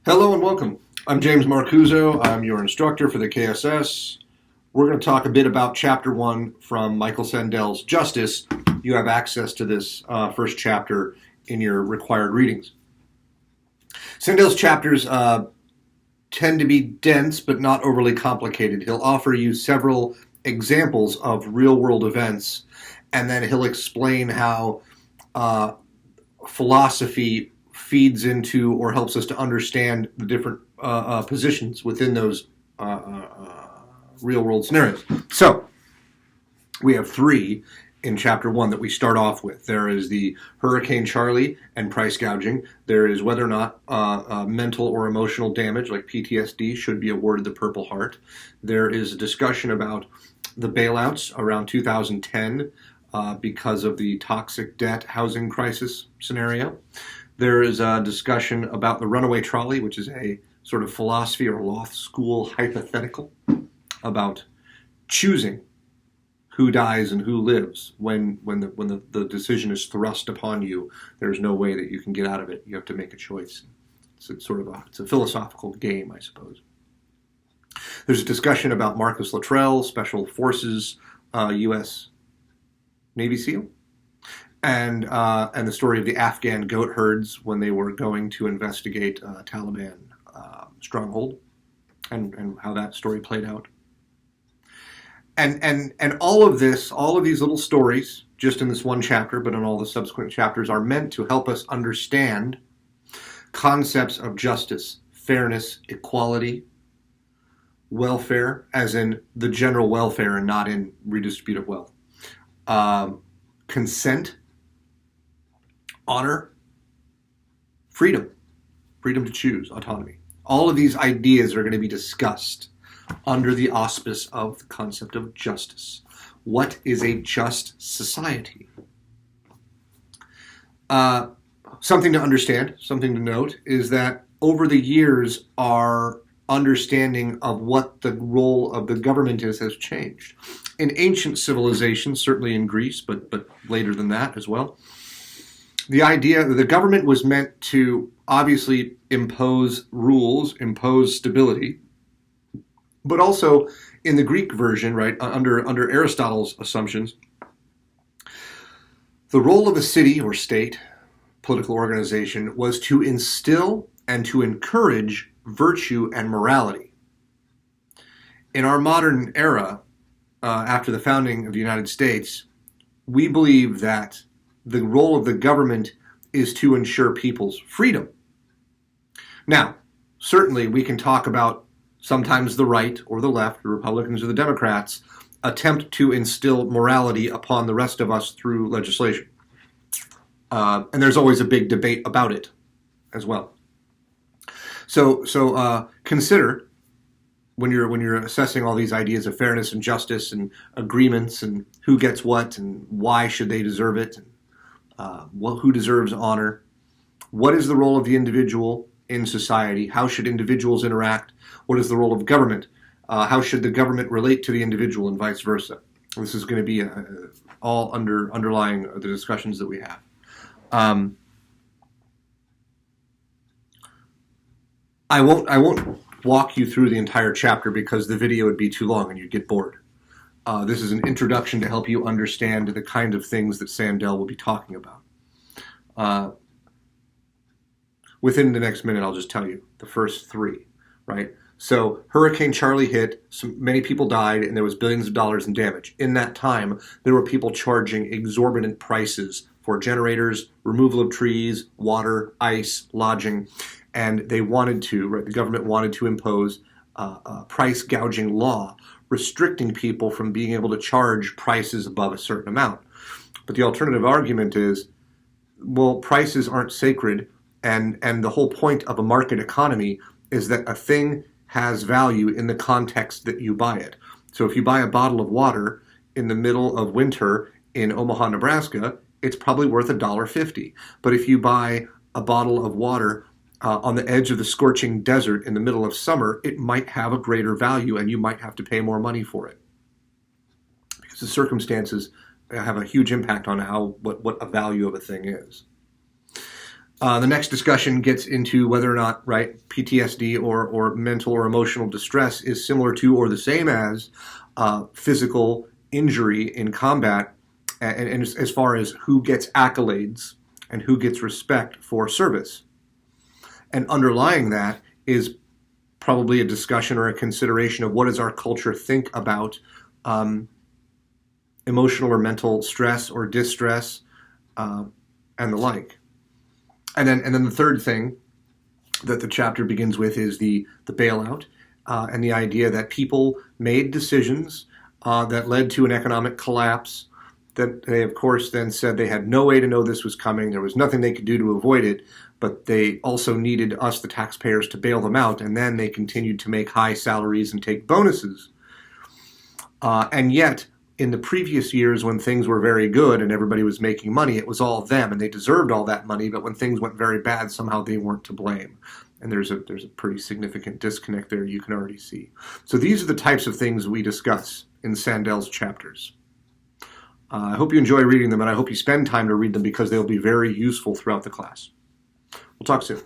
Hello and welcome. I'm James Marcuzzo. I'm your instructor for the KSS. We're going to talk a bit about Chapter 1 from Michael Sandel's Justice. You have access to this first chapter in your required readings. Sandel's chapters tend to be dense but not overly complicated. He'll offer you several examples of real-world events, and then he'll explain how philosophy feeds into or helps us to understand the different positions within those real-world scenarios. So, we have three in Chapter 1 that we start off with. There is the Hurricane Charlie and price gouging. There is whether or not mental or emotional damage, like PTSD, should be awarded the Purple Heart. There is a discussion about the bailouts around 2010 because of the toxic debt housing crisis scenario. There is a discussion about the runaway trolley, which is a sort of philosophy or law school hypothetical about choosing who dies and who lives when the decision is thrust upon you. There's no way that you can get out of it. You have to make a choice. It's a philosophical game, I suppose. There's a discussion about Marcus Luttrell, Special Forces, U.S. Navy SEAL, and the story of the Afghan goat herds when they were going to investigate Taliban stronghold, and how that story played out. And all of these little stories, just in this one chapter, but in all the subsequent chapters, are meant to help us understand concepts of justice, fairness, equality, welfare, as in the general welfare and not in redistributive wealth, consent, honor, freedom to choose, autonomy. All of these ideas are going to be discussed under the auspice of the concept of justice. What is a just society? Something to understand, something to note, is that over the years, our understanding of what the role of the government is has changed. In ancient civilizations, certainly in Greece, but later than that as well, the idea that the government was meant to obviously impose rules, impose stability, but also in the Greek version, right, under Aristotle's assumptions, the role of a city or state, political organization, was to instill and to encourage virtue and morality. In our modern era, after the founding of the United States, we believe that the role of the government is to ensure people's freedom. Now, certainly we can talk about sometimes the right or the left, the Republicans or the Democrats, attempt to instill morality upon the rest of us through legislation. And there's always a big debate about it as well. So consider when you're assessing all these ideas of fairness and justice and agreements and who gets what and why should they deserve it, and who deserves honor, what is the role of the individual in society, how should individuals interact, what is the role of government, how should the government relate to the individual, and vice versa. This is going to be all underlying the discussions that we have. I won't walk you through the entire chapter because the video would be too long and you'd get bored. This is an introduction to help you understand the kind of things that Sandel will be talking about. Within the next minute, I'll just tell you the first three, right? So Hurricane Charlie hit, many people died, and there was billions of dollars in damage. In that time, there were people charging exorbitant prices for generators, removal of trees, water, ice, lodging, and they wanted to, right, the government wanted to impose a price gouging law restricting people from being able to charge prices above a certain amount. But the alternative argument is, well, prices aren't sacred, and the whole point of a market economy is that a thing has value in the context that you buy it. So if you buy a bottle of water in the middle of winter in Omaha, Nebraska, it's probably worth $1.50. But if you buy a bottle of water on the edge of the scorching desert in the middle of summer, it might have a greater value and you might have to pay more money for it. Because the circumstances have a huge impact on what a value of a thing is. The next discussion gets into whether or not, right, PTSD or mental or emotional distress is similar to or the same as physical injury in combat, and as far as who gets accolades and who gets respect for service. And underlying that is probably a discussion or a consideration of what does our culture think about emotional or mental stress or distress and the like. And then the third thing that the chapter begins with is the bailout and the idea that people made decisions that led to an economic collapse that they, of course, then said they had no way to know this was coming. There was nothing they could do to avoid it, but they also needed us, the taxpayers, to bail them out, and then they continued to make high salaries and take bonuses. And yet, in the previous years when things were very good and everybody was making money, it was all them, and they deserved all that money, but when things went very bad, somehow they weren't to blame. And there's a pretty significant disconnect there you can already see. So these are the types of things we discuss in Sandel's chapters. I hope you enjoy reading them, and I hope you spend time to read them because they'll be very useful throughout the class. We'll talk soon.